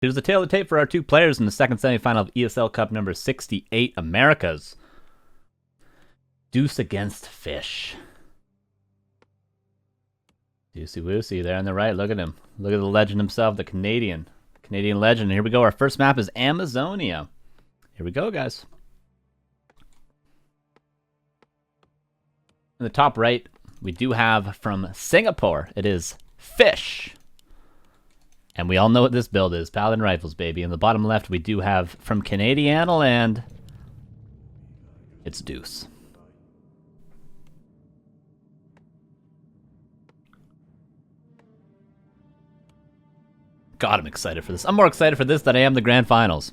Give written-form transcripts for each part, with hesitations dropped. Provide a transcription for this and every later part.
Here's the tail of the tape for our two players in the second semifinal of ESL Cup number 68 Americas. Deuce against Fish. Deucey Woosey there on the right. Look at him. Look at the legend himself, the Canadian legend. Here we go. Our first map is Amazonia. Here we go, guys. In the top right, we do have from Singapore, it is Fish. And we all know what this build is. Paladin Rifles, baby. In the bottom left, we do have from Canadiana land, it's Deuce. God, I'm excited for this. I'm more excited for this than I am the grand finals.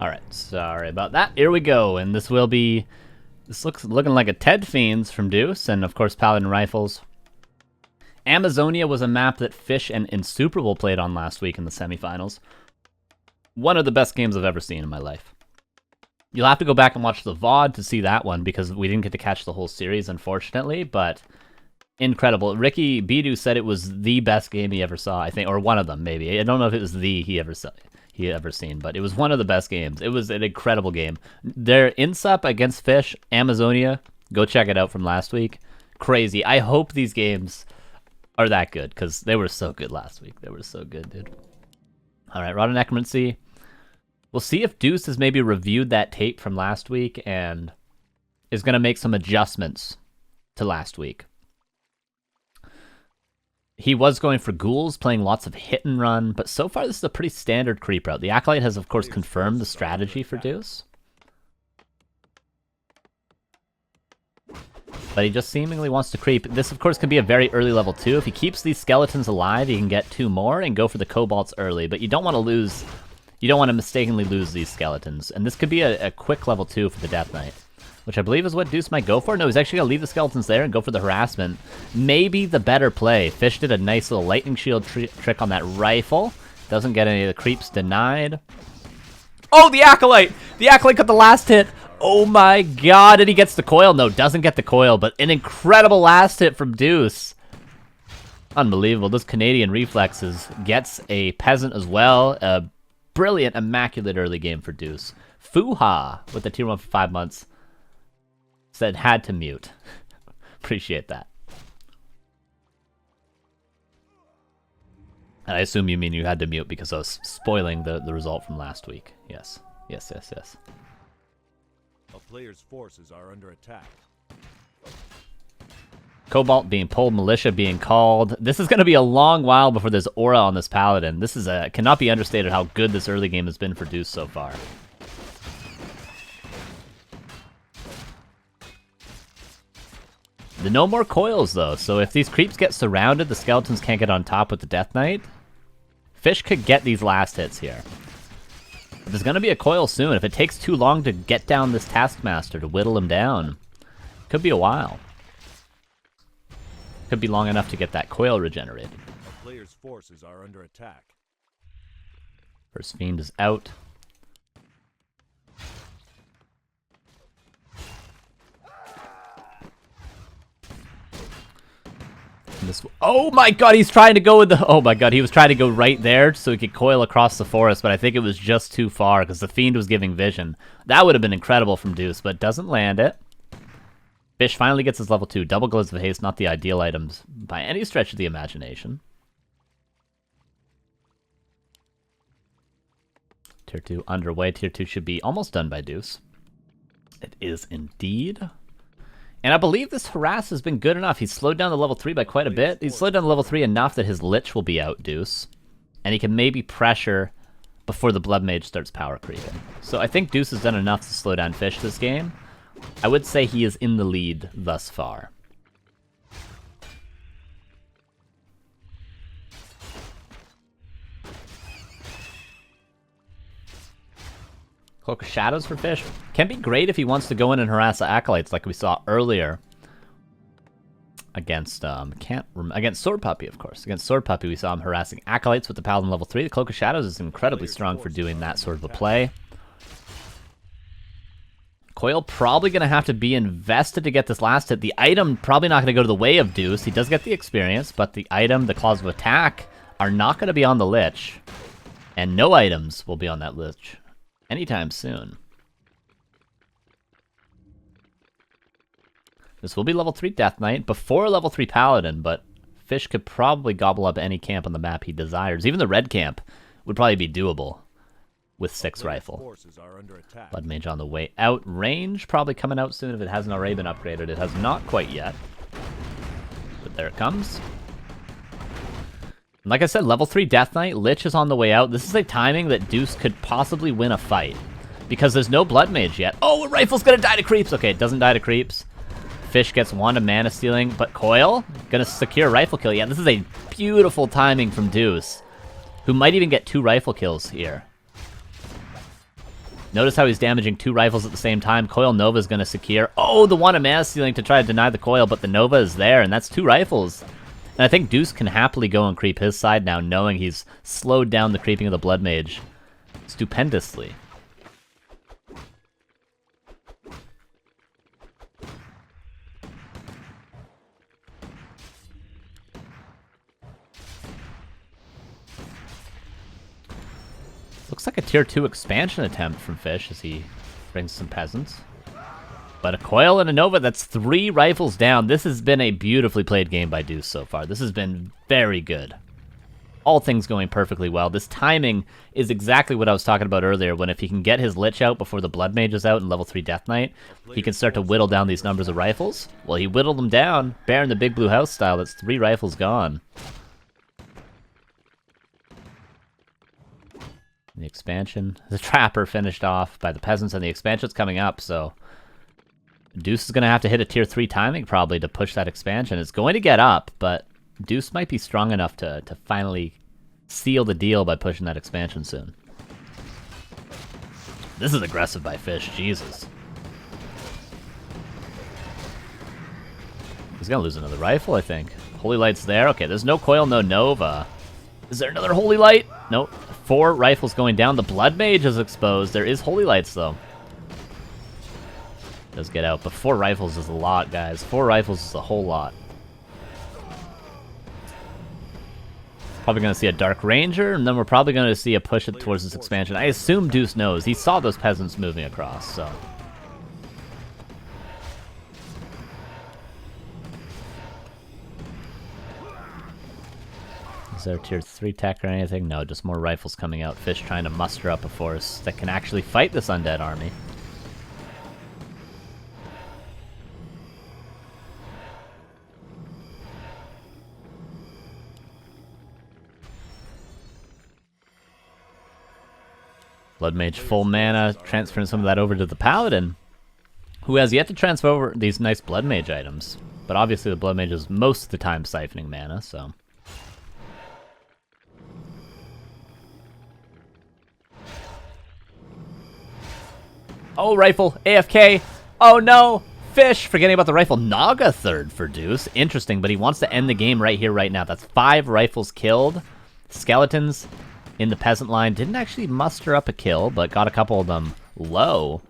Alright, sorry about that. Here we go, and this will be... This looking like a Ted Fiends from Deuce, and of course Paladin Rifles. Amazonia was a map that Fish and Insuperable played on last week in the semifinals. One of the best games I've ever seen in my life. You'll have to go back and watch the VOD to see that one, because we didn't get to catch the whole series, unfortunately, but... Incredible. Ricky Bidu said it was the best game he ever saw, I think, or one of them, maybe. I don't know if it was the he ever seen, but it was one of the best games. It was an incredible game. Their Insup against Fish, Amazonia, go check it out from last week. Crazy. I hope these games are that good, because they were so good last week. They were so good, dude. Alright, Rod and Necromancy. We'll see if Deuce has maybe reviewed that tape from last week and is going to make some adjustments to last week. He was going for ghouls, playing lots of hit and run, but so far this is a pretty standard creep route. The Acolyte has, of course, confirmed the strategy for Deuce. But he just seemingly wants to creep. This, of course, can be a very early level 2. If he keeps these skeletons alive, he can get 2 more and go for the Cobalts early, but you don't want to lose... You don't want to mistakenly lose these skeletons. And this could be a quick level 2 for the Death Knight, which I believe is what Deuce might go for. No, he's actually going to leave the skeletons there and go for the harassment. Maybe the better play. Fish did a nice little lightning shield trick on that rifle. Doesn't get any of the creeps denied. Oh, the Acolyte! The Acolyte got the last hit. Oh my god, and he gets the coil. No, doesn't get the coil, but an incredible last hit from Deuce. Unbelievable. Those Canadian reflexes. Gets a peasant as well. A brilliant, immaculate early game for Deuce. Fuha with the tier 1 for 5 months. Said had to mute. Appreciate that. And I assume you mean you had to mute because I was spoiling the result from last week. Yes. Yes, yes, yes. A player's forces are under attack. Cobalt being pulled, Militia being called. This is going to be a long while before there's aura on this Paladin. This is cannot be understated how good this early game has been for Deuce so far. No more coils, though, so if these creeps get surrounded, the skeletons can't get on top with the Death Knight. Fish could get these last hits here. But there's going to be a coil soon. If it takes too long to get down this Taskmaster, to whittle him down, could be a while. Could be long enough to get that coil regenerated. A player's forces are under attack. First Fiend is out. Oh my god, he's trying to go with the... Oh my god, he was trying to go right there so he could coil across the forest, but I think it was just too far because the Fiend was giving vision. That would have been incredible from Deuce, but doesn't land it. Fish finally gets his level 2. Double Gloves of Haste, not the ideal items by any stretch of the imagination. Tier 2 underway. Tier 2 should be almost done by Deuce. It is indeed. And I believe this harass has been good enough. He's slowed down the level 3 by quite a bit. He's slowed down the level 3 enough that his Lich will be out, Deuce. And he can maybe pressure before the Blood Mage starts power creeping. So I think Deuce has done enough to slow down Fish this game. I would say he is in the lead thus far. Cloak of Shadows for Fish. Can be great if he wants to go in and harass the Acolytes like we saw earlier. Against, against Sword Puppy, of course. Against Sword Puppy, we saw him harassing Acolytes with the Paladin level 3. The Cloak of Shadows is incredibly strong for doing that sort of a play. Coil probably going to have to be invested to get this last hit. The item probably not going to go to the way of Deuce. He does get the experience, but the item, the Claws of Attack, are not going to be on the Lich. And no items will be on that Lich anytime soon. This will be level 3 Death Knight before level 3 Paladin, but Fish could probably gobble up any camp on the map he desires. Even the red camp would probably be doable with 6 rifle. Blood Mage on the way out. Range probably coming out soon if it hasn't already been upgraded. It has not quite yet. But there it comes. And like I said, level 3 Death Knight, Lich is on the way out. This is a timing that Deuce could possibly win a fight. Because there's no Blood Mage yet. Oh, Rifle's gonna die to creeps! Okay, it doesn't die to creeps. Fish gets 1 to mana stealing, but Coil gonna secure rifle kill. Yeah, this is a beautiful timing from Deuce, who might even get 2 rifle kills here. Notice how he's damaging 2 rifles at the same time. Coil Nova is gonna secure. Oh, the 1 to mana stealing to try to deny the Coil, but the Nova is there, and that's 2 rifles. And I think Deuce can happily go and creep his side now, knowing he's slowed down the creeping of the Blood Mage stupendously. Looks like a tier 2 expansion attempt from Fish as he brings some peasants. But a Coil and a Nova, that's 3 rifles down. This has been a beautifully played game by Deuce so far. This has been very good. All things going perfectly well. This timing is exactly what I was talking about earlier, when if he can get his Lich out before the Blood Mage is out in level 3 Death Knight, he can start to whittle down these numbers of rifles. Well, he whittled them down. Baron the Big Blue House style, that's 3 rifles gone. The expansion, the Trapper finished off by the Peasants, and the expansion's coming up, so Deuce is going to have to hit a tier 3 timing probably to push that expansion. It's going to get up, but Deuce might be strong enough to finally seal the deal by pushing that expansion soon. This is aggressive by Fish, Jesus. He's going to lose another rifle, I think. Holy Light's there. Okay, there's no Coil, no Nova. Is there another Holy Light? Nope. 4 rifles going down. The Blood Mage is exposed. There is Holy Lights, though. Does get out, but 4 rifles is a lot, guys. 4 rifles is a whole lot. Probably going to see a Dark Ranger, and then we're probably going to see a push it towards this expansion. I assume Deuce knows. He saw those peasants moving across, so... Is there a tier 3 tech or anything? No, just more rifles coming out. Fish trying to muster up a force that can actually fight this undead army. Blood Mage full mana, transferring some of that over to the Paladin, who has yet to transfer over these nice Blood Mage items. But obviously the Blood Mage is most of the time siphoning mana, so... Oh, rifle, AFK. Oh no, Fish, forgetting about the rifle. Naga third for Deuce. Interesting, but he wants to end the game right here, right now. That's 5 rifles killed. Skeletons in the peasant line didn't actually muster up a kill, but got a couple of them low.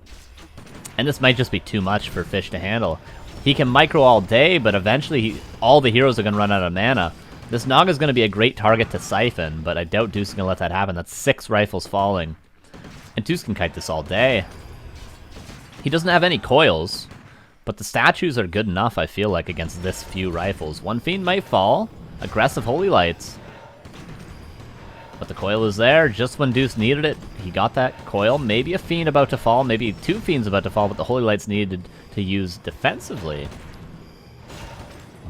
And this might just be too much for Fish to handle. He can micro all day, but eventually all the heroes are going to run out of mana. This Naga's going to be a great target to siphon, but I doubt Deuce is going to let that happen. That's 6 rifles falling. And Deuce can kite this all day. He doesn't have any coils, but the statues are good enough, I feel like, against this few rifles. 1 Fiend might fall. Aggressive Holy Lights. But the coil is there just when Deuce needed it. He got that coil. Maybe a Fiend about to fall. Maybe 2 Fiends about to fall, but the Holy Lights needed to use defensively.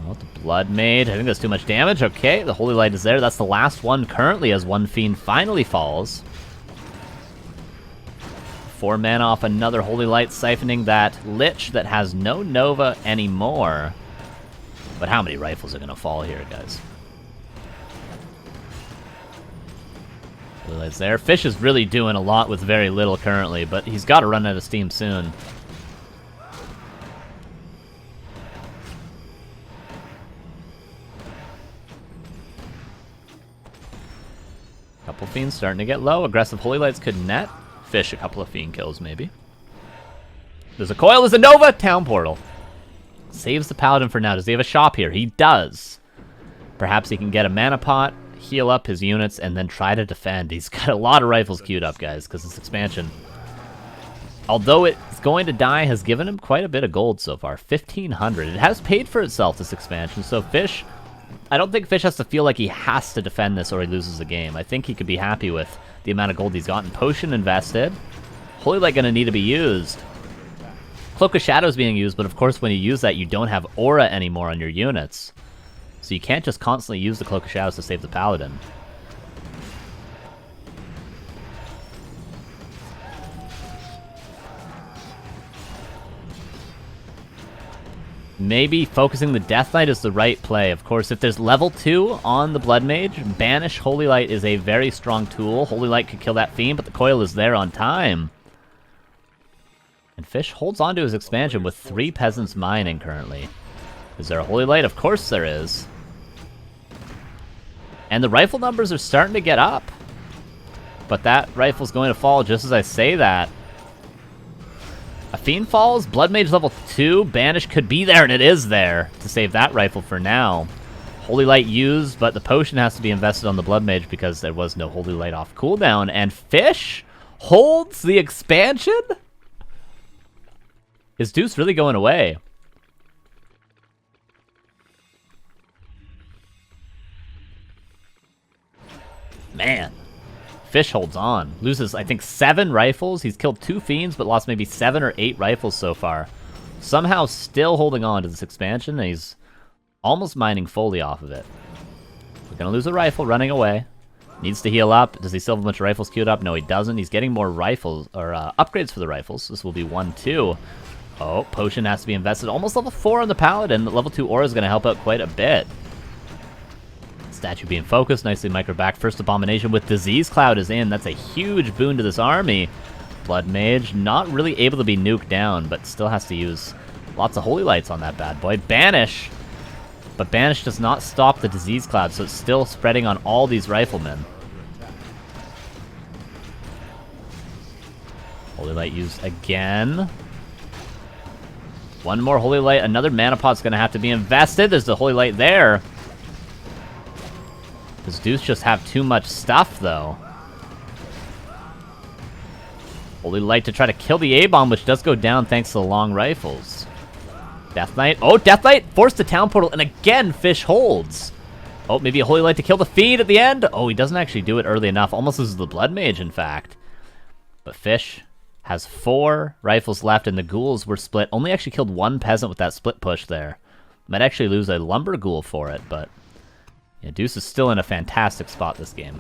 Oh, the Blood Mage. I think that's too much damage. Okay, the Holy Light is there. That's the last one currently as 1 Fiend finally falls. 4 mana off another Holy Light, siphoning that Lich that has no Nova anymore. But how many rifles are going to fall here, guys? Holy Light's there. Fish is really doing a lot with very little currently, but he's got to run out of steam soon. Couple Fiends starting to get low. Aggressive Holy Lights could net. Fish a couple of Fiend kills, maybe. There's a Coil, there's a Nova! Town Portal. Saves the Paladin for now. Does he have a shop here? He does. Perhaps he can get a Mana Pot, heal up his units, and then try to defend. He's got a lot of rifles queued up, guys, because this expansion, although it's going to die, has given him quite a bit of gold so far. 1,500. It has paid for itself, this expansion, so Fish... I don't think Fish has to feel like he has to defend this or he loses the game. I think he could be happy with the amount of gold he's gotten. Potion invested. Holy Light gonna need to be used. Cloak of Shadows being used, but of course when you use that, you don't have aura anymore on your units. So you can't just constantly use the Cloak of Shadows to save the Paladin. Maybe focusing the Death Knight is the right play. Of course, if there's level 2 on the Blood Mage, Banish Holy Light is a very strong tool. Holy Light could kill that Fiend, but the Coil is there on time. And Fish holds on to his expansion with 3 Peasants mining currently. Is there a Holy Light? Of course there is. And the rifle numbers are starting to get up. But that rifle's going to fall just as I say that. A Fiend falls, Blood Mage level 2, Banish could be there, and it is there to save that rifle for now. Holy Light used, but the potion has to be invested on the Blood Mage because there was no Holy Light off cooldown. And Fish holds the expansion? Is Deuce really going away? Man. Fish holds on. Loses, I think, 7 rifles. He's killed 2 Fiends, but lost maybe 7 or 8 rifles so far. Somehow still holding on to this expansion, and he's almost mining fully off of it. We're gonna lose a rifle, running away. Needs to heal up. Does he still have a bunch of rifles queued up? No, he doesn't. He's getting more rifles, or upgrades for the rifles. This will be 1-2. Oh, potion has to be invested. Almost level 4 on the Paladin. The level 2 aura is gonna help out quite a bit. Statue being focused, nicely micro back. First Abomination with Disease Cloud is in. That's a huge boon to this army. Blood Mage, not really able to be nuked down, but still has to use lots of Holy Lights on that bad boy. Banish! But Banish does not stop the Disease Cloud, so it's still spreading on all these riflemen. Holy Light used again. One more Holy Light. Another Mana Pot's going to have to be invested. There's the Holy Light there. Does Deuce just have too much stuff, though? Holy Light to try to kill the A-Bomb, which does go down thanks to the long rifles. Death Knight. Oh, Death Knight forced the Town Portal, and again, Fish holds. Oh, maybe a Holy Light to kill the Fiend at the end. Oh, he doesn't actually do it early enough. Almost loses the Blood Mage, in fact. But Fish has 4 rifles left, and the Ghouls were split. Only actually killed 1 Peasant with that split push there. Might actually lose a Lumber Ghoul for it, but... yeah, Deuce is still in a fantastic spot this game.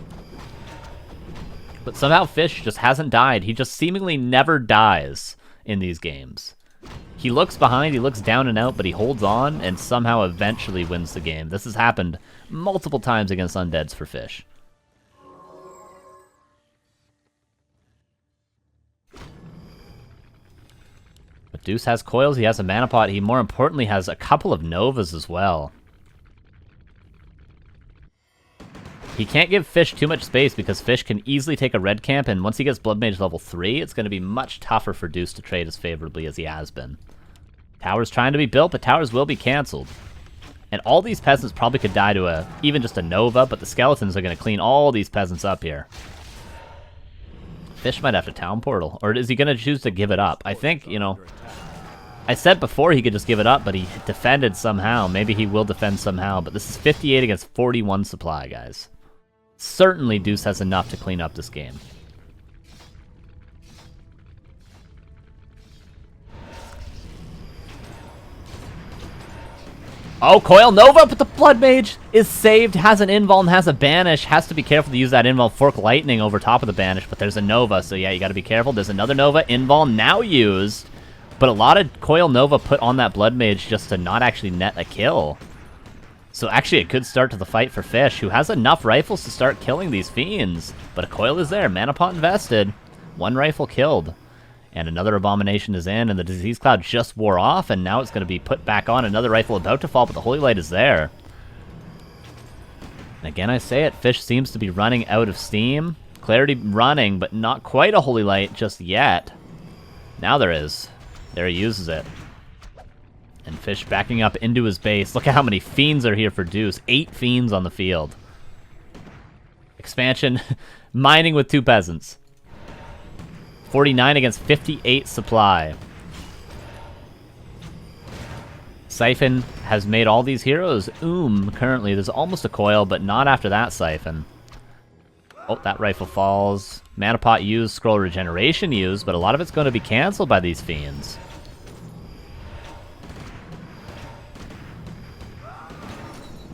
But somehow Fish just hasn't died. He just seemingly never dies in these games. He looks behind, he looks down and out, but he holds on and somehow eventually wins the game. This has happened multiple times against Undeads for Fish. But Deuce has coils, he has a mana pot, he more importantly has a couple of Novas as well. He can't give Fish too much space because Fish can easily take a red camp, and once he gets Blood Mage level 3, it's going to be much tougher for Deuce to trade as favorably as he has been. Towers trying to be built, but towers will be cancelled. And all these peasants probably could die to even just a Nova, but the skeletons are going to clean all these peasants up here. Fish might have to Town Portal, or is he going to choose to give it up? I think, you know, I said before he could just give it up, but he defended somehow. Maybe he will defend somehow, but this is 58 against 41 supply, guys. Certainly Deuce has enough to clean up this game. Oh, Coil Nova, but the Blood Mage is saved, has an invuln, has a banish, has to be careful to use that invuln Fork Lightning over top of the banish, but there's a Nova, so yeah, you gotta be careful. There's another Nova, invuln now used, but a lot of Coil Nova put on that Blood Mage just to not actually net a kill. So actually a good start to the fight for Fish, who has enough rifles to start killing these fiends. But a coil is there, mana pot invested, 1 rifle killed. And another abomination is in, and the disease cloud just wore off, and now it's going to be put back on. Another rifle about to fall, but the holy light is there. And again, I say it, Fish seems to be running out of steam. Clarity running, but not quite a holy light just yet. Now there is. There he uses it. And Fish backing up into his base. Look at how many fiends are here for Deuce. 8 fiends on the field. Expansion, mining with 2 peasants. 49 against 58 supply. Siphon has made all these heroes currently. There's almost a coil, but not after that Siphon. Oh, that rifle falls. Mana pot used, scroll regeneration used, but a lot of it's going to be cancelled by these fiends.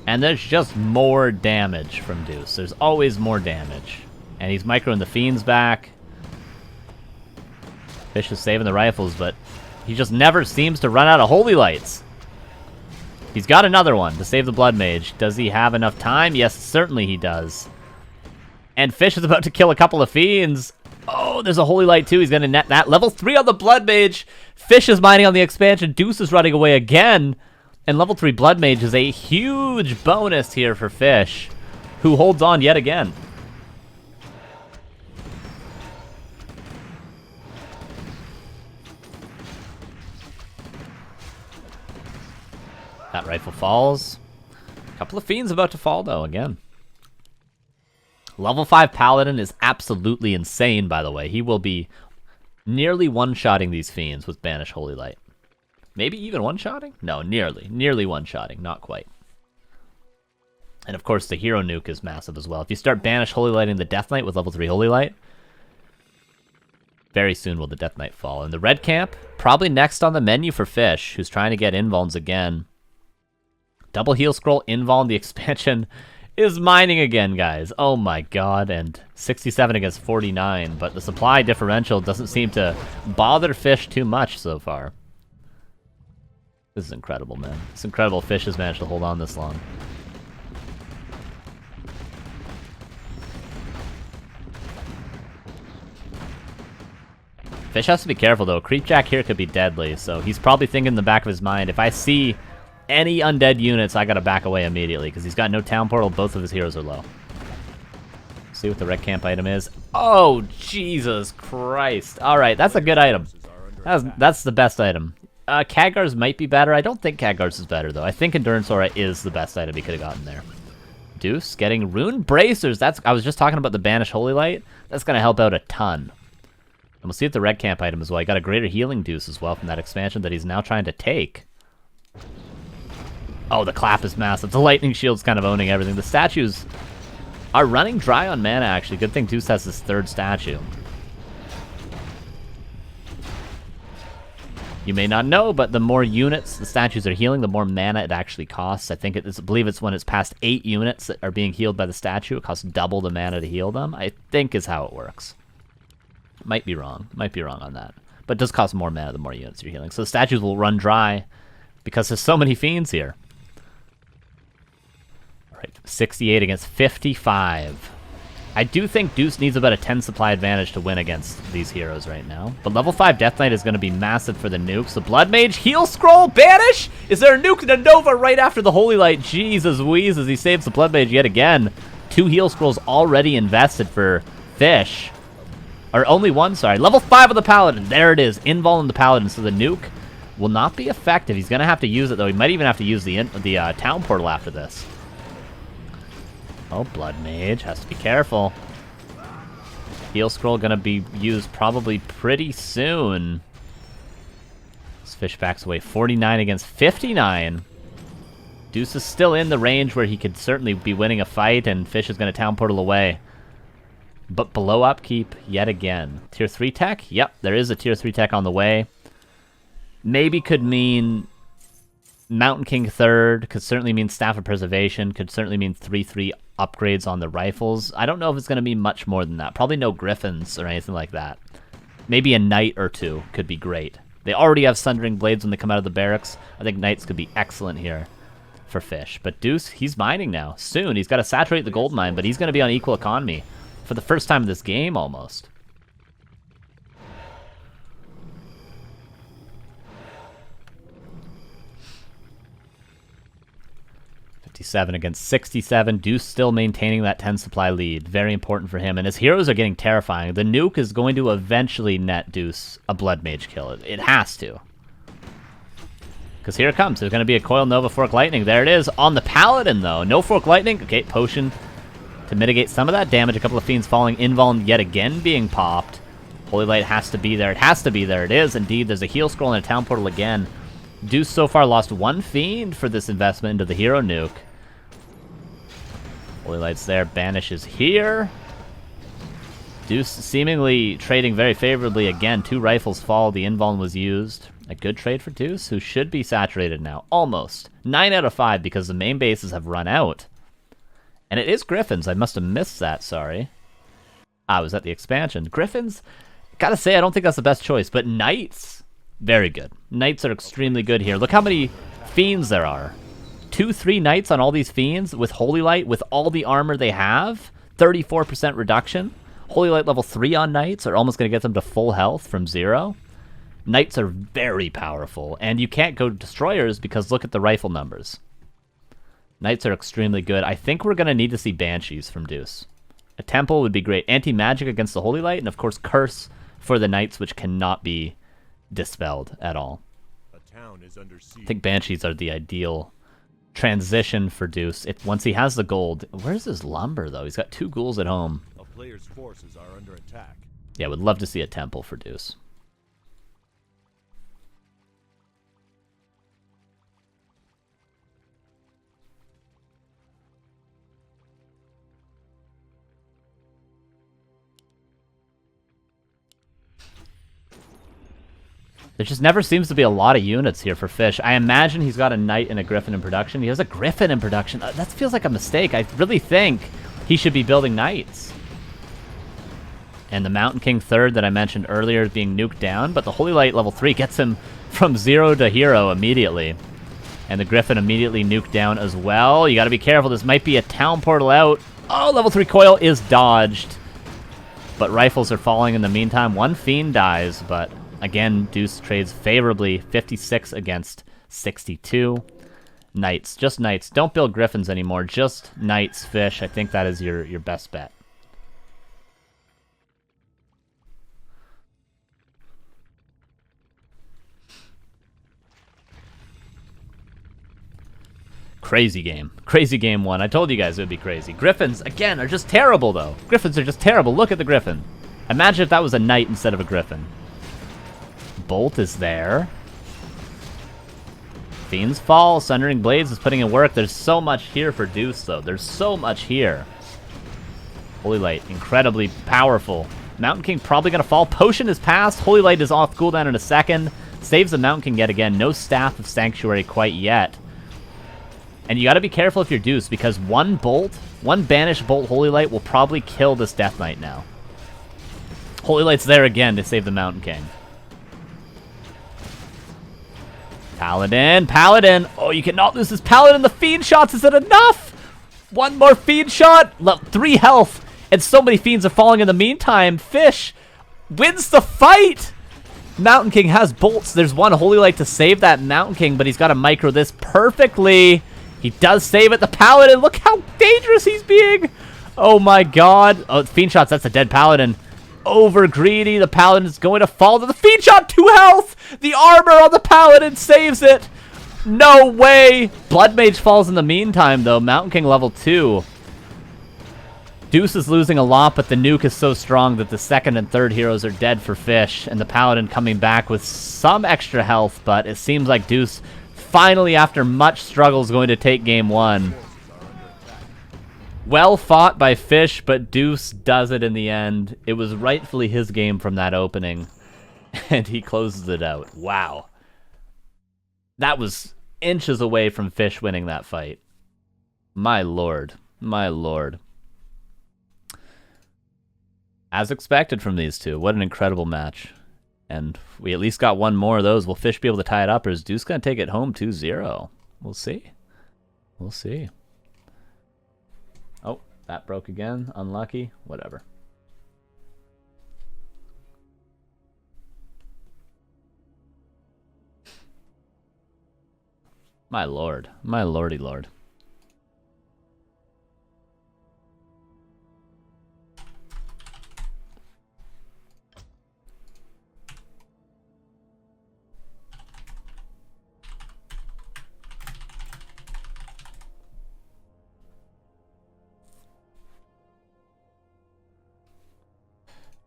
And there's just more damage from Deuce. There's always more damage. And he's microing the fiends back. Fish is saving the rifles, but he just never seems to run out of holy lights. He's got another one to save the blood mage. Does he have enough time? Yes, certainly he does. And Fish is about to kill a couple of fiends. Oh, there's a holy light too. He's going to net that. Level 3 on the blood mage. Fish is mining on the expansion. Deuce is running away again. And level 3 blood mage is a huge bonus here for Fish, who holds on yet again. That rifle falls. A couple of fiends about to fall, though, again. Level 5 Paladin is absolutely insane, by the way. He will be nearly one-shotting these fiends with Banish Holy Light. Maybe even one-shotting? No, nearly. Nearly one-shotting, not quite. And of course, the hero nuke is massive as well. If you start Banish Holy Lighting the Death Knight with level 3 Holy Light, very soon will the Death Knight fall. And the red camp, probably next on the menu for Fish, who's trying to get invulns again. Double heal scroll, invuln, the expansion is mining again, guys. Oh my god, and 67 against 49, but the supply differential doesn't seem to bother Fish too much so far. This is incredible, man. It's incredible Fish has managed to hold on this long. Fish has to be careful, though. Creepjack here could be deadly, so he's probably thinking in the back of his mind, if I see any undead units, I gotta back away immediately, because he's got no town portal, both of his heroes are low. See what the red camp item is. Oh, Jesus Christ. Alright, that's a good item. That's the best item. Khadgar's might be better. I don't think Khadgar's is better, though. I think Endurance Aura is the best item he could have gotten there. Deuce getting Rune Bracers. I was just talking about the Banish Holy Light. That's gonna help out a ton. And we'll see if the red camp item as well. He got a greater healing Deuce as well from that expansion that he's now trying to take. Oh, the clap is massive. The lightning shield's kind of owning everything. The statues are running dry on mana, actually. Good thing Deuce has his 3rd statue. You may not know, but the more units the statues are healing, the more mana it actually costs. I believe it's when it's past 8 units that are being healed by the statue, it costs double the mana to heal them. I think is how it works. Might be wrong. Might be wrong on that. But it does cost more mana the more units you're healing. So the statues will run dry because there's so many fiends here. Right, 68 against 55. I do think Deuce needs about a 10 supply advantage to win against these heroes right now. But level 5 Death Knight is going to be massive for the nukes. The Blood Mage, heal scroll, banish! Is there a nuke and a Nova right after the Holy Light? Jesus wheezes, he saves the Blood Mage yet again. 2 heal scrolls already invested for Fish. Or only 1, sorry. Level 5 of the Paladin, there it is. Invul in the Paladin, so the nuke will not be effective. He's going to have to use it, though. He might even have to use the town portal after this. Oh, Blood Mage. Has to be careful. Heal Scroll gonna be used probably pretty soon. This Fish backs away. 49 against 59. Deuce is still in the range where he could certainly be winning a fight, and Fish is gonna town portal away. But below upkeep yet again. Tier 3 tech? Yep, there is a Tier 3 tech on the way. Maybe could mean Mountain King 3rd, could certainly mean Staff of Preservation, could certainly mean 3/3 upgrades on the rifles. I don't know if it's going to mean much more than that. Probably no Griffins or anything like that. Maybe a Knight or 2 could be great. They already have Sundering Blades when they come out of the barracks. I think Knights could be excellent here. for Fish. But Deuce, he's mining now. Soon, he's got to saturate the gold mine, but he's going to be on equal economy for the first time in this game, almost. .57 against 67. Deuce still maintaining that 10 supply lead. Very important for him. And his heroes are getting terrifying. The nuke is going to eventually net Deuce a Blood Mage kill. It has to. Because here it comes. There's going to be a Coil Nova Fork Lightning. There it is on the Paladin, though. No Fork Lightning. Okay, Potion to mitigate some of that damage. A couple of Fiends falling. Invuln yet again being popped. Holy Light has to be there. It has to be there. It is, indeed. There's a Heal Scroll and a Town Portal again. Deuce so far lost one Fiend for this investment into the Hero Nuke. Holy Light's there. Banish is here. Deuce seemingly trading very favorably again. 2 rifles fall. The Invuln was used. A good trade for Deuce, who should be saturated now. Almost. 9 out of 5 because the main bases have run out. And it is Griffins. I must have missed that, sorry. I was at the expansion. Griffins, gotta say, I don't think that's the best choice. But Knights, very good. Knights are extremely good here. Look how many Fiends there are. 2-3 Knights on all these Fiends with Holy Light, with all the armor they have. 34% reduction. Holy Light level 3 on Knights are almost going to get them to full health from 0. Knights are very powerful, and you can't go Destroyers because look at the rifle numbers. Knights are extremely good. I think we're going to need to see Banshees from Deuce. A Temple would be great. Anti-Magic against the Holy Light, and of course Curse for the Knights, which cannot be dispelled at all. A town is under siege. I think Banshees are the ideal transition for Deuce. Once he has the gold, where's his lumber though? He's got 2 ghouls at home. A player's forces are under attack. Yeah, would love to see a Temple for Deuce. There just never seems to be a lot of units here for Fish. I imagine he's got a Knight and a Griffin in production. He has a Griffin in production. That feels like a mistake. I really think he should be building Knights. And the Mountain King 3rd that I mentioned earlier is being nuked down, but the Holy Light level 3 gets him from 0 to hero immediately. And the Griffin immediately nuked down as well. You gotta be careful. This might be a Town Portal out. Oh, level 3 coil is dodged. But rifles are falling in the meantime. 1 Fiend dies, but again, Deuce trades favorably, 56 against 62. Knights, just Knights. Don't build Griffins anymore, just Knights, Fish. I think that is your best bet. Crazy game. Crazy game 1. I told you guys it would be crazy. Griffins, again, are just terrible, though. Griffins are just terrible. Look at the Griffin. Imagine if that was a Knight instead of a Griffin. Bolt is there. Fiends fall. Sundering Blades is putting in work. There's so much here for Deuce, though. There's so much here. Holy Light, incredibly powerful. Mountain King probably going to fall. Potion is passed. Holy Light is off cooldown in a second. Saves the Mountain King yet again. No Staff of Sanctuary quite yet. And you got to be careful if you're Deuce, because one banished bolt Holy Light will probably kill this Death Knight now. Holy Light's there again to save the Mountain King. Paladin. Oh, you cannot lose this Paladin. The Fiend shots, is it enough? 1 more Fiend shot. 3 health. And so many Fiends are falling in the meantime. Fish wins the fight. Mountain King has bolts. There's 1 Holy Light to save that Mountain King, but he's got to micro this perfectly. He does save it. The Paladin, look how dangerous he's being. Oh my god. Oh, Fiend shots, that's a dead Paladin. Over greedy, the Paladin is going to fall to the Fiend shot. 2 health. The armor on the Paladin saves it. No way. Blood Mage falls in the meantime, though. Mountain King level 2. Deuce is losing a lot, but the nuke is so strong that the 2nd and 3rd heroes are dead for Fish, and the Paladin coming back with some extra health, but it seems like Deuce finally, after much struggle, is going to take game 1. Well fought by Fish, but Deuce does it in the end. It was rightfully his game from that opening, and he closes it out. Wow. That was inches away from Fish winning that fight. My lord. My lord. As expected from these two. What an incredible match. And we at least got 1 more of those. Will Fish be able to tie it up, or is Deuce going to take it home 2-0? We'll see. We'll see. Oh, that broke again. Unlucky. Whatever. My lord. My lordy lord.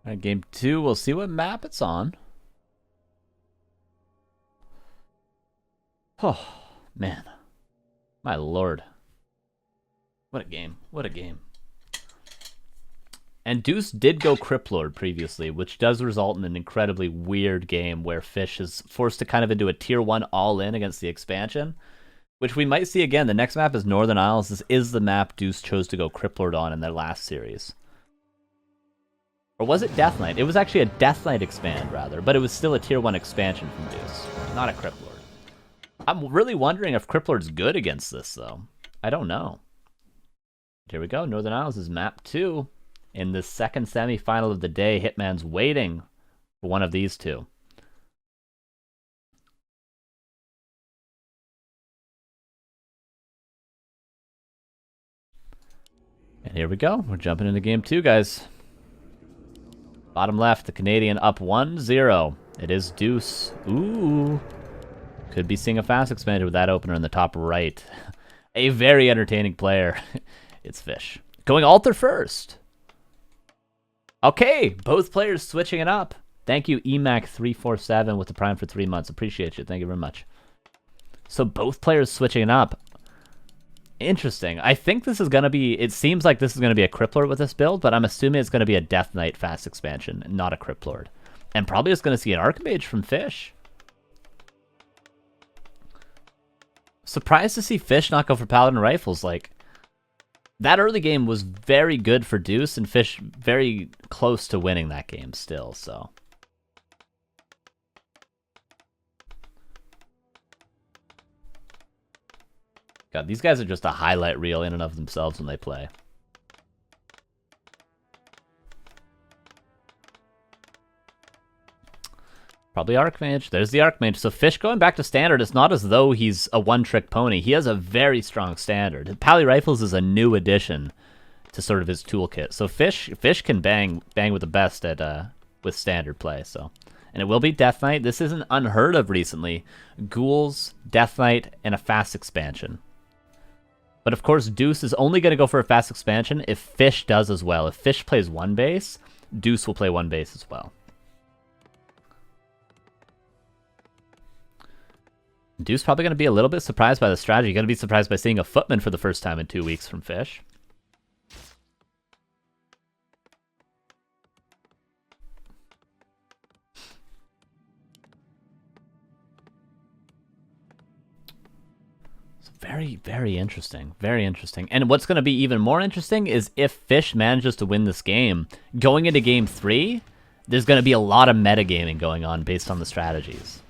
All right, game 2. We'll see what map it's on. Oh, man. My lord. What a game. What a game. And Deuce did go Cryptlord previously, which does result in an incredibly weird game where Fish is forced to kind of into a tier 1 all-in against the expansion, which we might see again. The next map is Northern Isles. This is the map Deuce chose to go Cryptlord on in their last series. Or was it Death Knight? It was actually a Death Knight expand, rather, but it was still a tier 1 expansion from Deuce, not a Cryptlord. I'm really wondering if Cryptlord's good against this, though. I don't know. Here we go. Northern Isles is map 2. In the second semifinal of the day, Hitman's waiting for one of these two. And here we go. We're jumping into game 2, guys. Bottom left, the Canadian up 1-0. It is Deuce. Ooh. Could be seeing a fast expander with that opener in the top right. A very entertaining player. It's Fish. Going altar first. Okay, both players switching it up. Thank you, EMAC347 with the Prime for 3 months. Appreciate you. Thank you very much. So both players switching it up. Interesting. I think this is going to be... It seems like this is going to be a Cryptlord with this build, but I'm assuming it's going to be a Death Knight fast expansion, not a Cryptlord. And probably just going to see an Archmage from Fish. Surprised to see Fish not go for Paladin Rifles. Like, that early game was very good for Deuce, and Fish very close to winning that game still, so... God, these guys are just a highlight reel in and of themselves when they play. Probably Archmage. There's the Archmage. So Fish going back to Standard, it's not as though he's a one-trick pony. He has a very strong Standard. Pally Rifles is a new addition to sort of his toolkit. So Fish can bang with the best at with Standard play. So, and it will be Death Knight. This isn't unheard of recently. Ghouls, Death Knight, and a fast expansion. But of course, Deuce is only going to go for a fast expansion if Fish does as well. If Fish plays one base, Deuce will play one base as well. Deuce probably going to be a little bit surprised by the strategy. Going to be surprised by seeing a Footman for the first time in 2 weeks from Fish. Very, very interesting. Very interesting. And what's going to be even more interesting is if Fish manages to win this game, going into game 3, there's going to be a lot of metagaming going on based on the strategies.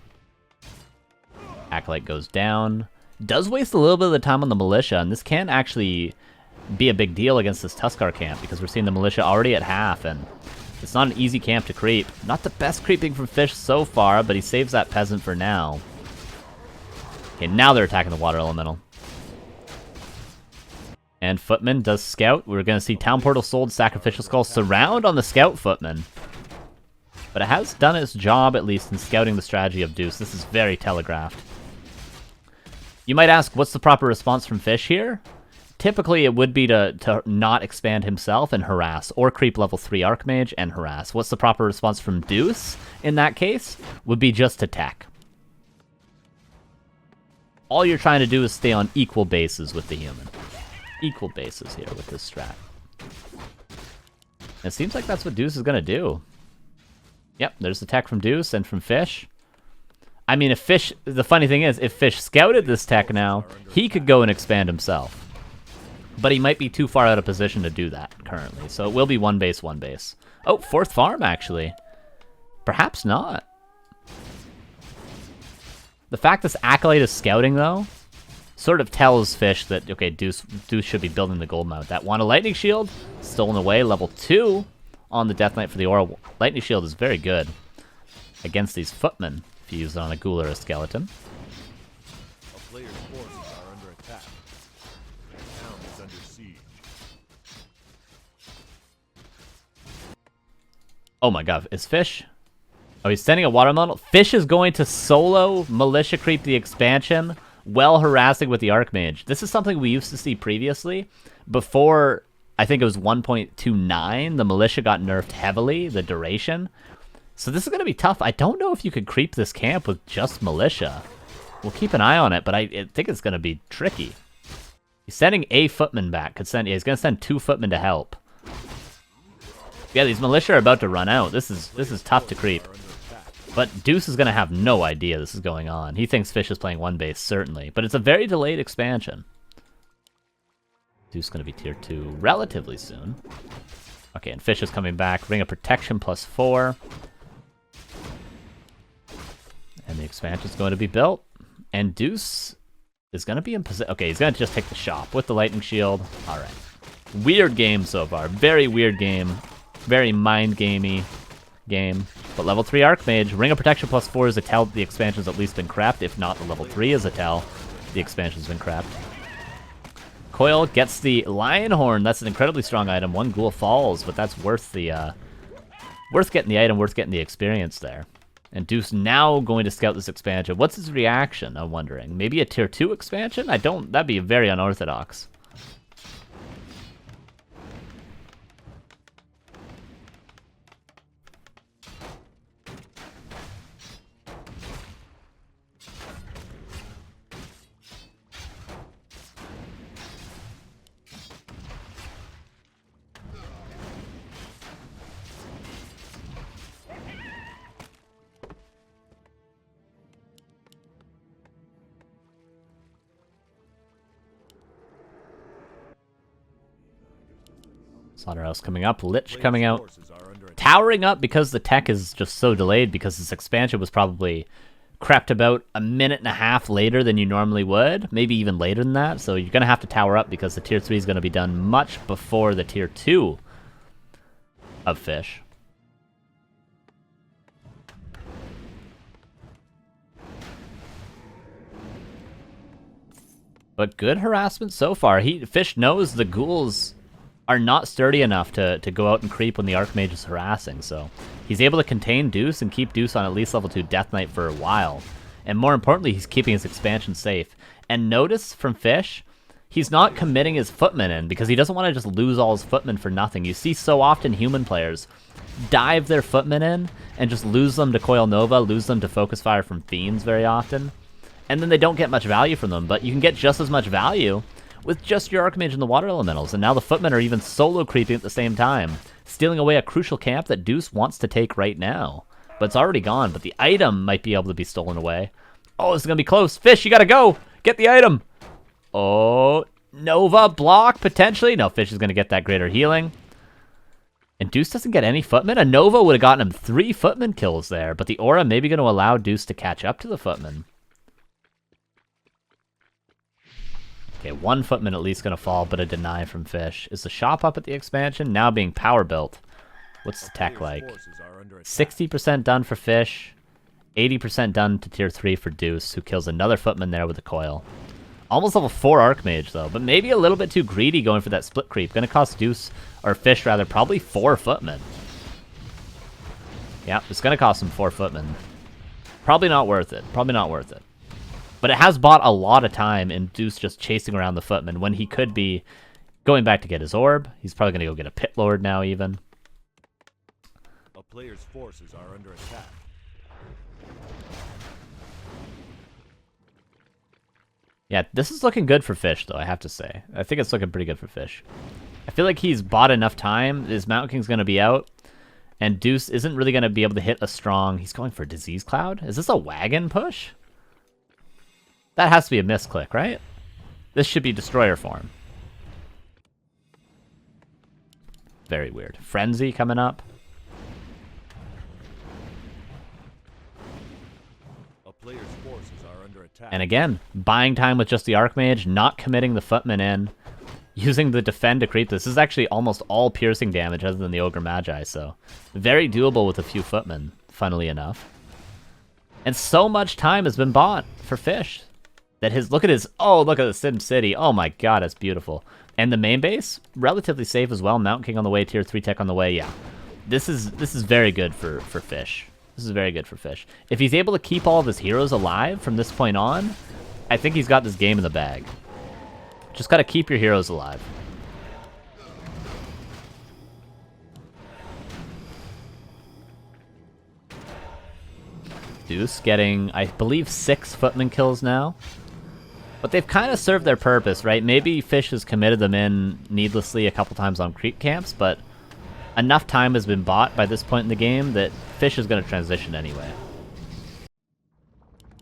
Acolyte goes down. Does waste a little bit of the time on the Militia, and this can actually be a big deal against this Tuskar camp because we're seeing the Militia already at half, and it's not an easy camp to creep. Not the best creeping from Fish so far, but he saves that Peasant for now. Okay, now they're attacking the Water Elemental. And Footman does Scout. We're going to see Town Portal sold, Sacrificial Skull, Surround on the Scout Footman. But it has done its job, at least, in scouting the strategy of Deuce. This is very telegraphed. You might ask, what's the proper response from Fish here? Typically, it would be to not expand himself and harass, or creep level 3 Archmage and harass. What's the proper response from Deuce, in that case? Would be just to tech. All you're trying to do is stay on equal bases with the human. Equal bases here with this strat. It seems like that's what Deuce is going to do. Yep, there's the tech from Deuce and from Fish. I mean, if Fish... The funny thing is, if Fish scouted this tech now, he could go and expand himself. But he might be too far out of position to do that currently. So it will be one base, one base. Oh, 4th farm, actually. Perhaps not. The fact this Acolyte is scouting, though, sort of tells Fish that, okay, Deuce should be building the gold mount. That Wand of Lightning Shield, stolen away, level 2 on the Death Knight for the Aura. Lightning Shield is very good against these footmen, if you use it on a ghoul or a skeleton. A player's forces are under attack. The town is under siege. Oh my god, is Fish... Oh, he's sending a water model. Fish is going to solo militia creep the expansion while harassing with the Archmage. This is something we used to see previously. Before, I think it was 1.29, the militia got nerfed heavily, the duration. So this is going to be tough. I don't know if you could creep this camp with just militia. We'll keep an eye on it, but I think it's going to be tricky. He's sending a footman back. He's going to send 2 footmen to help. Yeah, these militia are about to run out. This is tough to creep. But Deuce is going to have no idea this is going on. He thinks Fish is playing 1 base, certainly. But it's a very delayed expansion. Deuce is going to be tier 2 relatively soon. Okay, and Fish is coming back. Ring of Protection +4. And the expansion is going to be built. And Deuce is going to be in position. Okay, he's going to just take the shop with the Lightning Shield. All right. Weird game so far. Very weird game. Very mind-gamey game. But level 3 Archmage, Ring of Protection +4 is a tell the expansion's at least been crapped. If not, the level 3 is a tell the expansion's been crapped. Coil gets the Lion Horn. That's an incredibly strong item. 1 ghoul falls, but that's worth the worth getting the item, worth getting the experience there. And Deuce now going to scout this expansion. What's his reaction? I'm wondering. Maybe a tier 2 expansion? That'd be very unorthodox. Slaughterhouse coming up, Lich coming out, towering up because the tech is just so delayed because this expansion was probably crept about a minute and a half later than you normally would, maybe even later than that, so you're going to have to tower up because the tier 3 is going to be done much before the tier 2 of Fish. But good harassment so far. Fish knows the ghouls are not sturdy enough to go out and creep when the Archmage is harassing, so he's able to contain Deuce and keep Deuce on at least level 2 Death Knight for a while. And more importantly, he's keeping his expansion safe. And notice from Fish, he's not committing his footmen in because he doesn't want to just lose all his footmen for nothing. You see so often human players dive their footmen in and just lose them to Coil Nova, lose them to Focus Fire from Fiends very often. And then they don't get much value from them, but you can get just as much value with just your Archmage and the Water Elementals, and now the Footmen are even solo creeping at the same time, stealing away a crucial camp that Deuce wants to take right now. But it's already gone, but the item might be able to be stolen away. Oh, this is going to be close. Fish, you got to go! Get the item! Oh, Nova block, potentially? No, Fish is going to get that greater healing. And Deuce doesn't get any Footmen? A Nova would have gotten him 3 Footman kills there, but the Aura may be going to allow Deuce to catch up to the Footman. Okay, 1 Footman at least going to fall, but a deny from Fish. Is the shop up at the expansion? Now being power built. What's the tech like? 60% done for Fish. 80% done to tier 3 for Deuce, who kills another Footman there with a coil. Almost level 4 Archmage, though, but maybe a little bit too greedy going for that split creep. Going to cost Deuce, or Fish rather, probably 4 Footmen. Yeah, it's going to cost him 4 Footmen. Probably not worth it. Probably not worth it. But it has bought a lot of time in Deuce just chasing around the Footman when he could be going back to get his orb. He's probably going to go get a Pit Lord now, even. A player's forces are under attack. Yeah, this is looking good for Fish, though, I have to say. I think it's looking pretty good for Fish. I feel like he's bought enough time. His Mountain King's going to be out. And Deuce isn't really going to be able to hit a strong... He's going for Disease Cloud? Is this a wagon push? That has to be a misclick, right? This should be Destroyer form. Very weird. Frenzy coming up. A player's forces are under attack. And again, buying time with just the Archmage, not committing the Footman in, using the Defend to creep this. This is actually almost all piercing damage other than the Ogre Magi, so very doable with a few Footmen, funnily enough. And so much time has been bought for Fish that look at the Sim City. Oh my god, it's beautiful. And the main base, relatively safe as well. Mountain King on the way, tier 3 tech on the way. Yeah, this is very good for Fish. This is very good for Fish. If he's able to keep all of his heroes alive from this point on, I think he's got this game in the bag. Just gotta keep your heroes alive. Deuce getting, I believe, 6 Footman kills now. But they've kind of served their purpose, right? Maybe Fish has committed them in needlessly a couple times on creep camps, but enough time has been bought by this point in the game that Fish is going to transition anyway.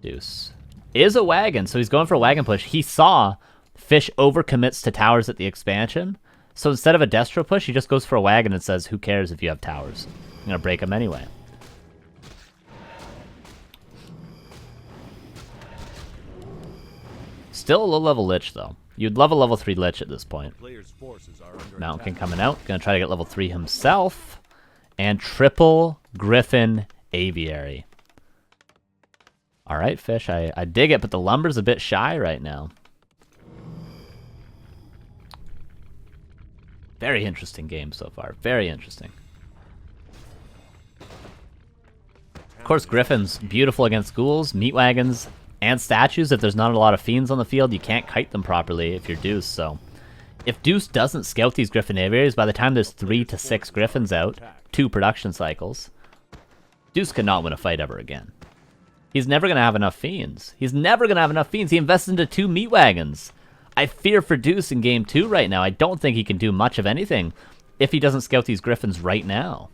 Deuce is a wagon, so he's going for a wagon push. He saw Fish overcommits to towers at the expansion, so instead of a Destro push, he just goes for a wagon and says, who cares if you have towers? I'm going to break them anyway. Still a low-level Lich, though. You'd love a level 3 Lich at this point. Mountain King coming out. Gonna try to get level 3 himself. And triple Griffin Aviary. Alright, Fish. I dig it, but the lumber's a bit shy right now. Very interesting game so far. Very interesting. Of course, Griffin's beautiful against ghouls, meat wagons, and statues. If there's not a lot of fiends on the field, you can't kite them properly if you're Deuce, so if Deuce doesn't scout these Griffin aviaries, by the time there's 3 to 6 Griffins out, 2 production cycles, Deuce cannot win a fight ever again. He's never going to have enough fiends. He's never going to have enough fiends. He invests into 2 meat wagons. I fear for Deuce in game 2 right now. I don't think he can do much of anything if he doesn't scout these Griffins right now.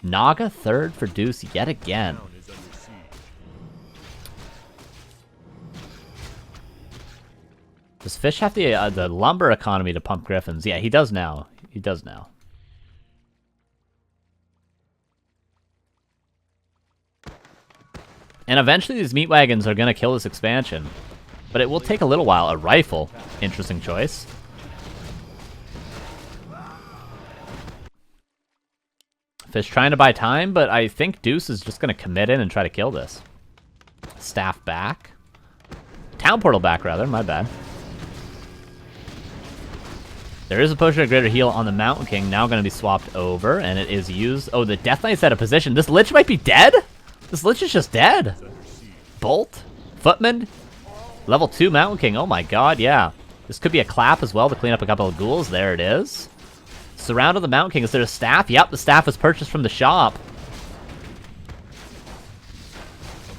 Naga third for Deuce yet again. Does Fish have the lumber economy to pump Griffins? Yeah, he does now. He does now. And eventually these meat wagons are going to kill this expansion. But it will take a little while. A rifle. Interesting choice. Fish trying to buy time, but I think Deuce is just going to commit in and try to kill this. Staff back. Town portal back, rather. My bad. There is a potion of greater heal on the Mountain King, now going to be swapped over, and it is used. Oh, the Death Knight's out of position. This Lich might be dead? This Lich is just dead. Bolt? Footman? Level 2 Mountain King. Oh my god, yeah. This could be a clap as well to clean up a couple of ghouls. There it is. Surround of the Mountain King. Is there a staff? Yep, the staff was purchased from the shop.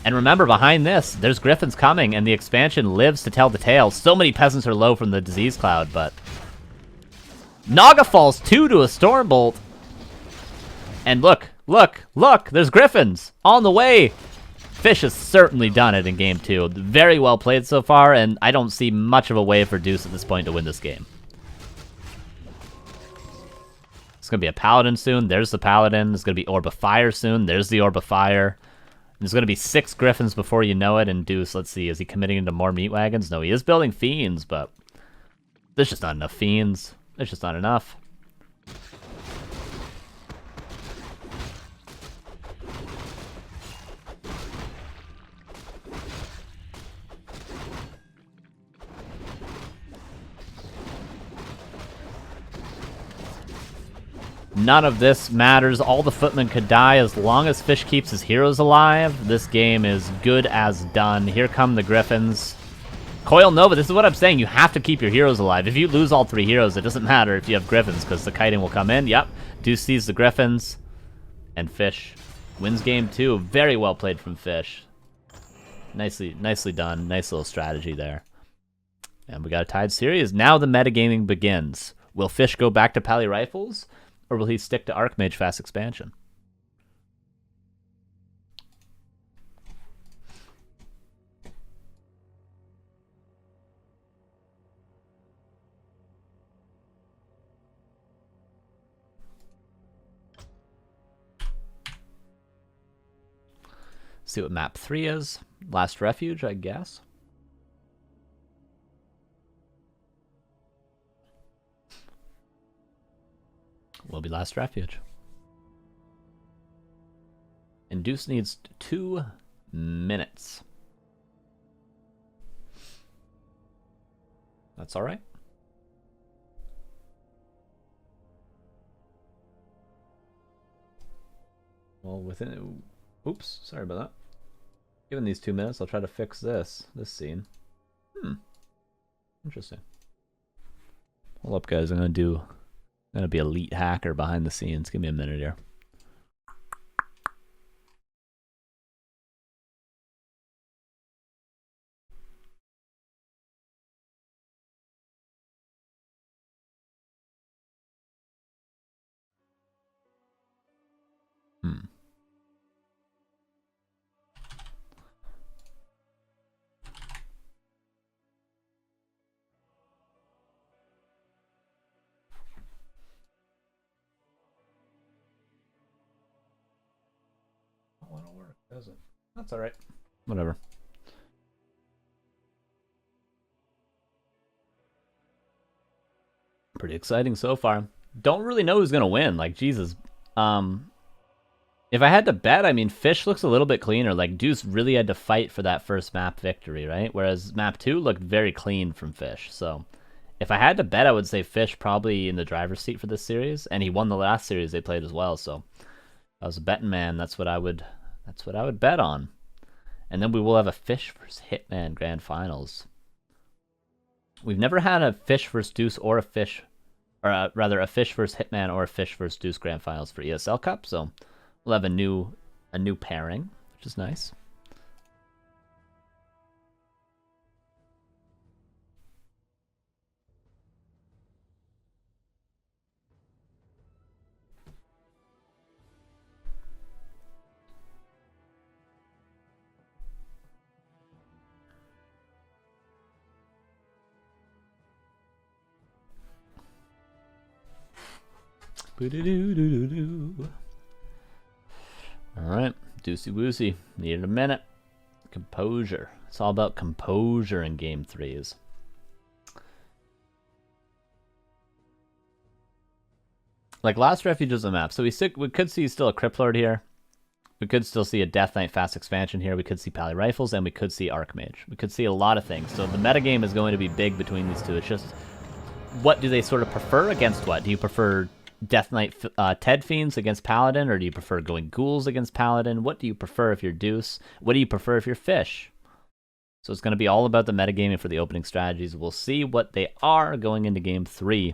And remember, behind this, there's Griffins coming, and the expansion lives to tell the tale. So many peasants are low from the disease cloud, but Naga falls 2 to a Stormbolt. And look, there's Griffins on the way. Fish has certainly done it in game 2. Very well played so far, and I don't see much of a way for Deuce at this point to win this game. It's going to be a Paladin soon. There's the Paladin. There's going to be Orb of Fire soon. There's the Orb of Fire. There's going to be 6 Griffins before you know it, and Deuce, let's see, is he committing into more meat wagons? No, he is building Fiends, but there's just not enough Fiends. There's just not enough. None of this matters. All the footmen could die as long as Fish keeps his heroes alive. This game is good as done. Here come the Griffins. Coil Nova, this is what I'm saying. You have to keep your heroes alive. If you lose all 3 heroes, it doesn't matter if you have Griffins, because the kiting will come in. Yep. Deuce sees the Griffins. And Fish wins game 2. Very well played from Fish. Nicely done. Nice little strategy there. And we got a tied series. Now the metagaming begins. Will Fish go back to Pally Rifles, or will he stick to Archmage Fast Expansion? See what map 3 is. Last Refuge, I guess. Will be Last Refuge. And Deuce needs 2 minutes. That's all right. Well, within... Oops, sorry about that. Given these 2 minutes, I'll try to fix this scene. Interesting. Hold up, guys. I'm gonna be elite hacker behind the scenes. Give me a minute here. That'll work, does it? That's all right. Whatever. Pretty exciting so far. Don't really know who's gonna win. Like, Jesus. If I had to bet, I mean, Fish looks a little bit cleaner. Like, Deuce really had to fight for that first map victory, right? Whereas map 2 looked very clean from Fish. So, if I had to bet, I would say Fish probably in the driver's seat for this series, and he won the last series they played as well. So, if I was a betting man, that's what I would bet on. And then we will have a Fish versus Hitman Grand Finals. We've never had a Fish versus Deuce or a Fish, or rather a Fish versus Hitman or a Fish versus Deuce Grand Finals for ESL Cup. So we'll have a new pairing, which is nice. Alright, Deucey Woosey. Needed a minute. Composure. It's all about composure in game 3s. Like, Last Refuge is a map. So we could see still a Crypt Lord here. We could still see a Death Knight fast expansion here. We could see Pally Rifles, and we could see Archmage. We could see a lot of things. So the metagame is going to be big between these two. It's just, what do they sort of prefer against what? Do you prefer Death Knight Ted Fiends against Paladin, or do you prefer going Ghouls against Paladin? What do you prefer if you're Deuce? What do you prefer if you're Fish? So it's going to be all about the metagaming for the opening strategies. We'll see what they are going into game 3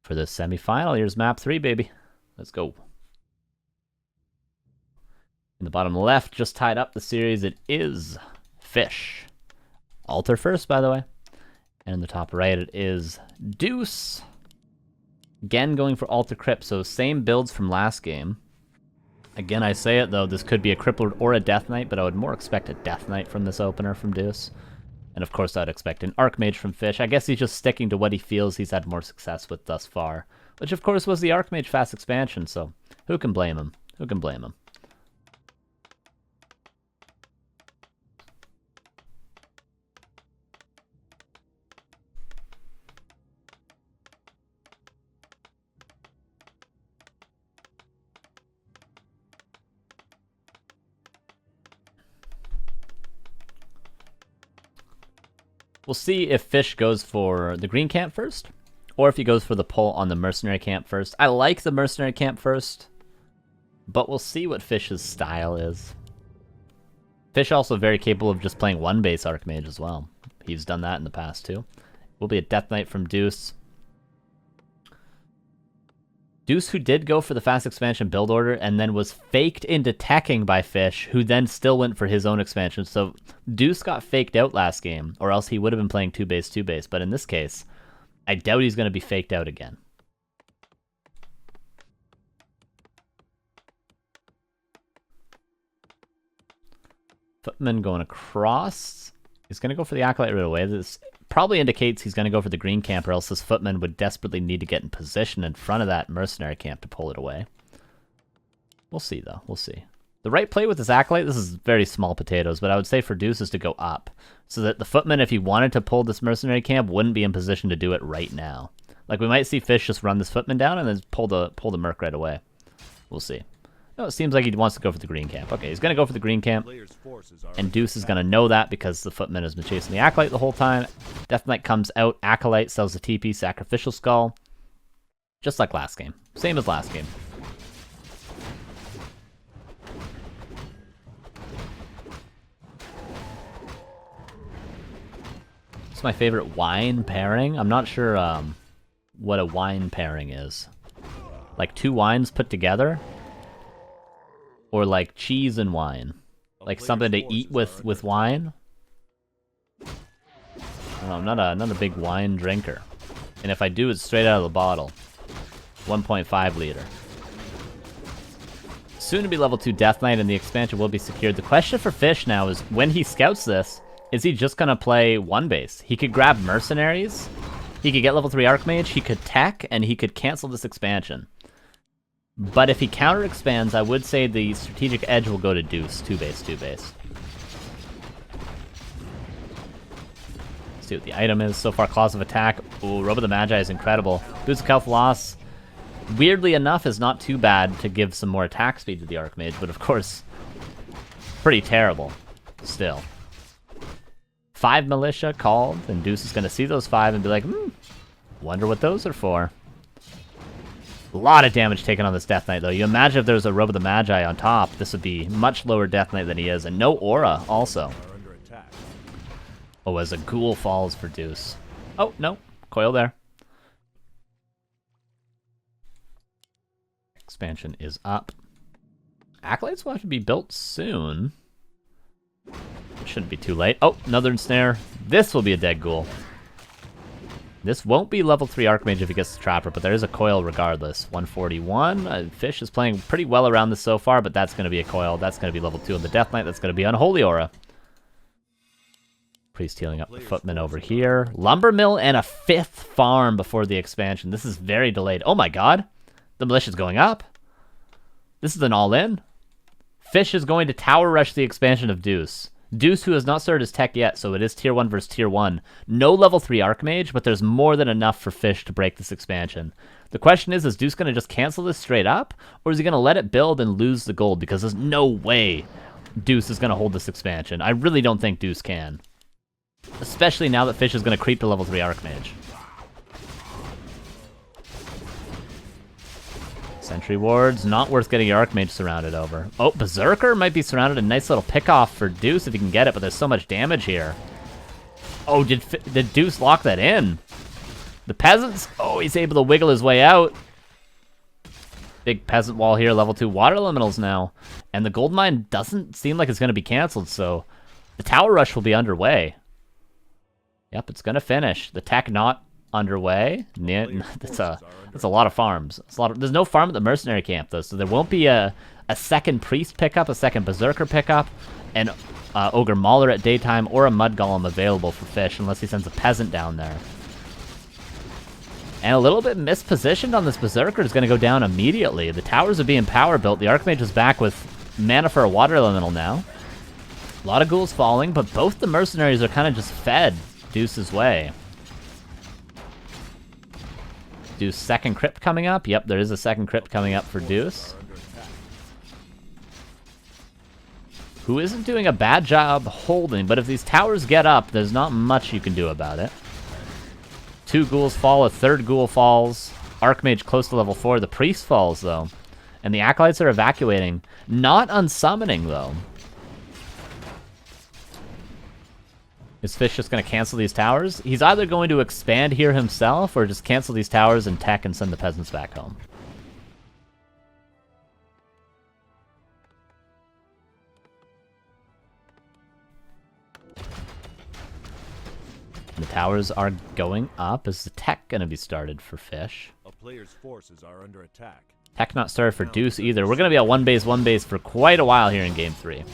for the semifinal. Here's map 3, baby. Let's go. In the bottom left, just tied up the series, it is Fish. Alter first, by the way. And in the top right, it is Deuce. Again, going for Alter Crypt, so same builds from last game. Again, I say it, though, this could be a Crippled or a Death Knight, but I would more expect a Death Knight from this opener from Deuce. And of course, I'd expect an Archmage from Fish. I guess he's just sticking to what he feels he's had more success with thus far. Which, of course, was the Archmage fast expansion, so who can blame him? Who can blame him? We'll see if Fish goes for the green camp first, or if he goes for the pull on the mercenary camp first. I like the mercenary camp first, but we'll see what Fish's style is. Fish also very capable of just playing one base Archmage as well. He's done that in the past too. Will be a Death Knight from Deuce. Deuce, who did go for the fast expansion build order and then was faked into teching by Fish, who then still went for his own expansion. So Deuce got faked out last game, or else he would have been playing 2-base. But in this case, I doubt he's going to be faked out again. Footman going across. He's going to go for the Acolyte right away. This probably indicates he's going to go for the green camp, or else this Footman would desperately need to get in position in front of that mercenary camp to pull it away. We'll see, though. We'll see. The right play with this Acolyte, this is very small potatoes, but I would say for Deuce is to go up. So that the Footman, if he wanted to pull this Mercenary Camp, wouldn't be in position to do it right now. Like, we might see Fish just run this Footman down and then pull the Merc right away. We'll see. No, it seems like he wants to go for the green camp. Okay, he's going to go for the green camp. And Deuce is going to know that because the Footman has been chasing the Acolyte the whole time. Death Knight comes out. Acolyte sells the TP, Sacrificial Skull. Just like last game. Same as last game. It's my favorite wine pairing. I'm not sure what a wine pairing is. Like 2 wines put together? Or like cheese and wine? Like something to eat with wine? I don't know, I'm not a big wine drinker. And if I do, it's straight out of the bottle. 1.5 liter. Soon to be level 2 Death Knight and the expansion will be secured. The question for Fish now is, when he scouts this, is he just going to play 1 base? He could grab Mercenaries, he could get level 3 Archmage, he could tech, and he could cancel this expansion. But if he counter expands, I would say the strategic edge will go to Deuce, 2 base, 2 base. Let's see what the item is. So far, Claws of Attack. Ooh, Robe of the Magi is incredible. Boost of Health Loss, weirdly enough, is not too bad to give some more attack speed to the Archmage, but of course, pretty terrible still. 5 Militia called, and Deuce is going to see those 5 and be like, wonder what those are for. A lot of damage taken on this Death Knight, though. You imagine if there was a Robe of the Magi on top, this would be much lower Death Knight than he is, and no Aura also. Oh, as a Ghoul falls for Deuce. Oh, no. Coil there. Expansion is up. Acolytes will have to be built soon. It shouldn't be too late. Oh, Northern Snare. This will be a dead Ghoul. This won't be level 3 Archmage if he gets the Trapper, but there is a Coil regardless. 141. Fish is playing pretty well around this so far, but that's going to be a Coil. That's going to be level 2 on the Death Knight. That's going to be Unholy Aura. Priest healing up the Footman over here. Lumber Mill and a 5th farm before the expansion. This is very delayed. Oh my god. The Militia's going up. This is an all-in. Fish is going to tower rush the expansion of Deuce. Deuce, who has not started his tech yet, so it is tier 1 versus tier 1. No level 3 Archmage, but there's more than enough for Fish to break this expansion. The question is Deuce going to just cancel this straight up, or is he going to let it build and lose the gold? Because there's no way Deuce is going to hold this expansion. I really don't think Deuce can. Especially now that Fish is going to creep to level 3 Archmage. Sentry Wards, not worth getting your Archmage surrounded over. Oh, Berserker might be surrounded. A nice little pick-off for Deuce if he can get it, but there's so much damage here. Oh, did Deuce lock that in? The Peasants? Oh, he's able to wiggle his way out. Big Peasant wall here, level 2 Water Elementals now. And the Gold Mine doesn't seem like it's going to be canceled, so the Tower Rush will be underway. Yep, it's going to finish. The tech not underway. That's a lot of farms. There's no farm at the Mercenary Camp, though, so there won't be a second Priest pickup, a second Berserker pickup, an Ogre Mauler at daytime, or a Mud Golem available for Fish, unless he sends a Peasant down there. And a little bit mispositioned on this Berserker is going to go down immediately. The towers are being power built. The Archmage is back with mana for a Water Elemental now. A lot of ghouls falling, but both the Mercenaries are kind of just fed Deuce's way. Deuce second crypt coming up. Yep, there is a second crypt coming up for Deuce. Who isn't doing a bad job holding, but if these towers get up, there's not much you can do about it. 2 ghouls fall, a 3rd ghoul falls. Archmage close to level 4. The Priest falls, though. And the Acolytes are evacuating. Not unsummoning, though. Is Fish just going to cancel these towers? He's either going to expand here himself or just cancel these towers and tech and send the Peasants back home. The towers are going up. Is the tech going to be started for Fish? A player's forces are under attack. Tech not started for Deuce either. We're going to be at 1 base for quite a while here in Game 3.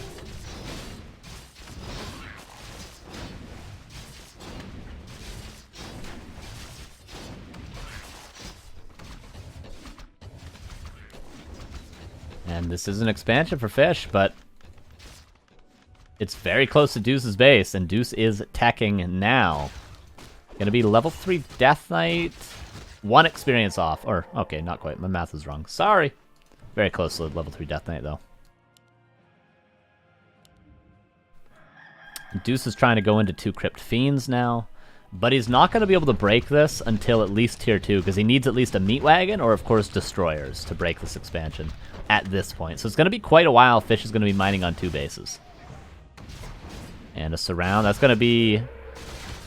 And this is an expansion for Fish, but it's very close to Deuce's base, and Deuce is teching now. Gonna be level 3 Death Knight. 1 experience off. Or, okay, not quite. My math was wrong. Sorry. Very close to level 3 Death Knight, though. Deuce is trying to go into 2 Crypt Fiends now. But he's not going to be able to break this until at least tier 2, because he needs at least a Meat Wagon or, of course, Destroyers to break this expansion at this point. So it's going to be quite a while. Fish is going to be mining on 2 bases. And a Surround. That's going to be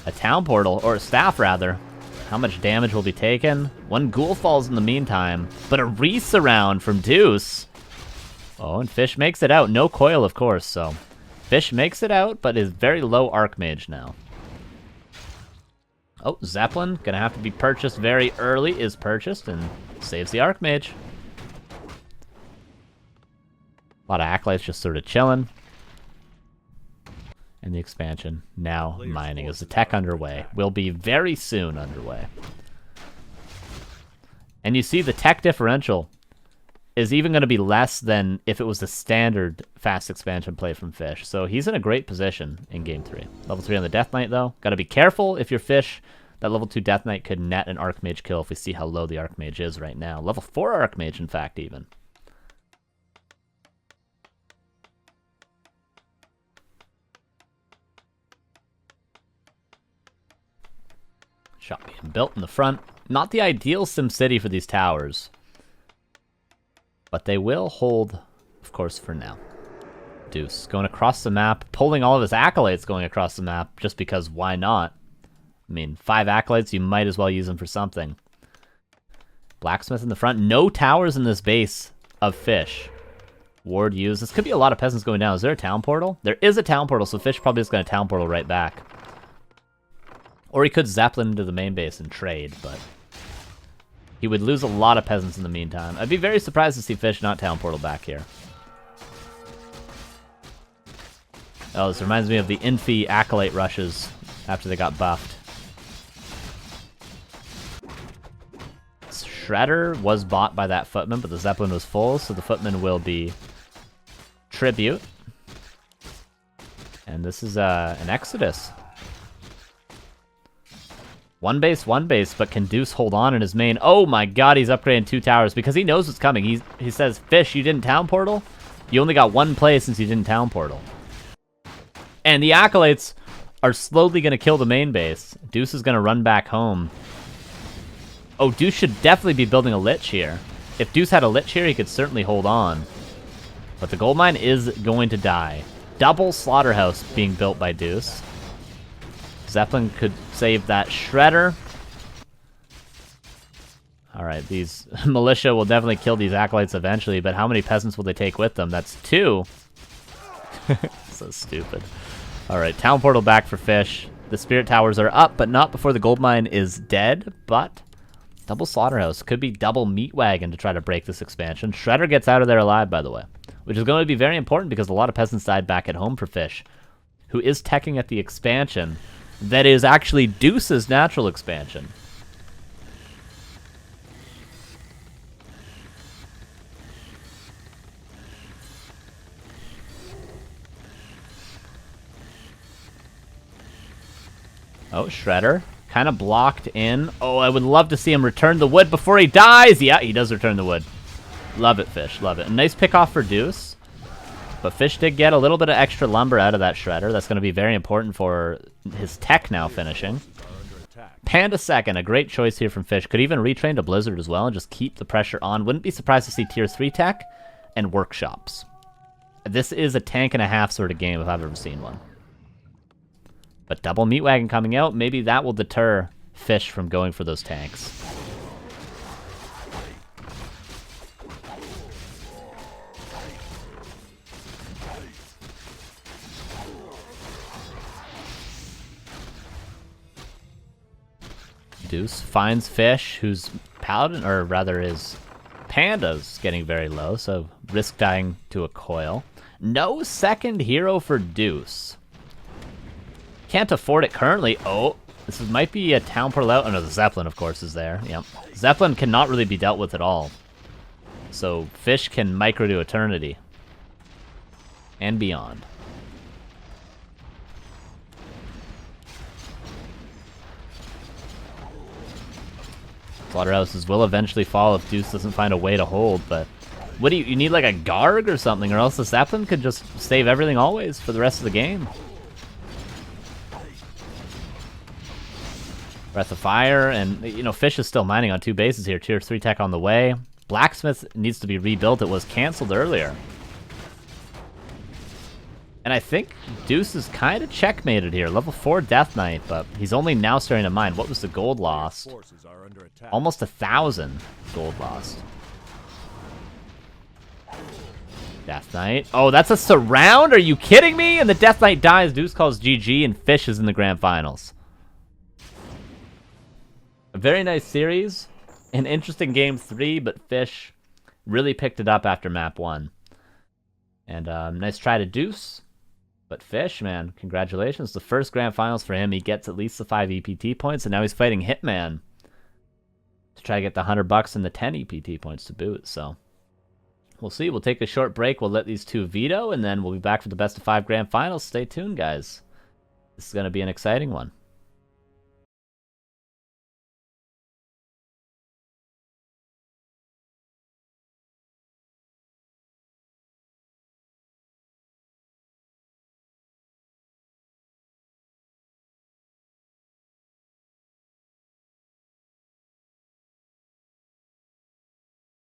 a Town Portal, or a Staff, rather. How much damage will be taken? 1 Ghoul falls in the meantime, but a Resurround from Deuce. Oh, and Fish makes it out. No coil, of course, so Fish makes it out, but is very low Archmage now. Oh, Zeppelin, gonna have to be purchased very early, is purchased, and saves the Archmage. A lot of Acolytes just sort of chilling. And the expansion now mining. Is the tech underway? Will be very soon underway. And you see the tech differential is even going to be less than if it was the standard fast expansion play from Fish. So he's in a great position in Game 3. Level 3 on the Death Knight, though. Got to be careful if you're Fish. That level 2 Death Knight could net an Archmage kill if we see how low the Archmage is right now. Level 4 Archmage, in fact, even. Shot being built in the front. Not the ideal SimCity for these towers. But they will hold, of course, for now. Deuce going across the map, pulling all of his Acolytes going across the map, just because why not? I mean, 5 Acolytes, you might as well use them for something. Blacksmith in the front. No towers in this base of Fish. Ward used. This could be a lot of peasants going down. Is there a town portal? There is a town portal, so Fish probably is going to town portal right back. Or he could Zeppelin into the main base and trade, but he would lose a lot of peasants in the meantime. I'd be very surprised to see Fish not town portal back here. Oh, this reminds me of the Infi Acolyte rushes after they got buffed. Shredder was bought by that Footman, but the Zeppelin was full, so the Footman will be Tribute. And this is an Exodus. One base, but can Deuce hold on in his main? Oh my god, he's upgrading 2 towers because he knows what's coming. He says, Fish, you didn't town portal? You only got 1 play since you didn't town portal. And the Acolytes are slowly going to kill the main base. Deuce is going to run back home. Oh, Deuce should definitely be building a Lich here. If Deuce had a Lich here, he could certainly hold on. But the gold mine is going to die. Double Slaughterhouse being built by Deuce. Zeppelin could save that Shredder. Alright, these militia will definitely kill these Acolytes eventually, but how many peasants will they take with them? That's 2. So stupid. Alright, town portal back for Fish. The Spirit Towers are up, but not before the gold mine is dead, but double Slaughterhouse. Could be double Meat Wagon to try to break this expansion. Shredder gets out of there alive, by the way, which is going to be very important because a lot of peasants died back at home for Fish, who is teching at the expansion that is actually Deuce's natural expansion. Oh, Shredder. Kind of blocked in. Oh, I would love to see him return the wood before he dies. Yeah, he does return the wood. Love it, Fish. Love it. A nice pick off for Deuce. But Fish did get a little bit of extra lumber out of that Shredder. That's going to be very important for his tech now finishing. Panda second. A great choice here from Fish. Could even retrain to Blizzard as well and just keep the pressure on. Wouldn't be surprised to see tier 3 tech and workshops. This is a tank and a half sort of game if I've ever seen one. But double Meat Wagon coming out, maybe that will deter Fish from going for those tanks. Deuce finds Fish, whose Paladin, or rather his Panda's getting very low, so risk dying to a coil. No second hero for Deuce. Can't afford it currently. Oh, this might be a town portal out. Oh no, the Zeppelin, of course, is there. Yep. Zeppelin cannot really be dealt with at all. so Fish can micro to eternity. And beyond. Slaughterhouses will eventually fall if Deuce doesn't find a way to hold, but what do you need like a Garg or something, or else the Zeppelin could just save everything always for the rest of the game. Breath of Fire, and you know, Fish is still mining on 2 bases here. Tier 3 tech on the way. Blacksmith needs to be rebuilt. It was canceled earlier. And I think Deuce is kind of checkmated here. Level 4 Death Knight, but he's only now starting to mine. What was the gold lost? Almost 1,000 gold lost. Death Knight. Oh, that's a surround? Are you kidding me? And the Death Knight dies. Deuce calls GG, and Fish is in the grand finals. A very nice series. An interesting game 3, but Fish really picked it up after map 1. And nice try to Deuce. But Fish, man, congratulations. The first grand finals for him. He gets at least the 5 EPT points, and now he's fighting Hitman to try to get the $100 and the 10 EPT points to boot. So we'll see. We'll take a short break. We'll let these two veto, and then we'll be back for the best of 5 grand finals. Stay tuned, guys. This is going to be an exciting one.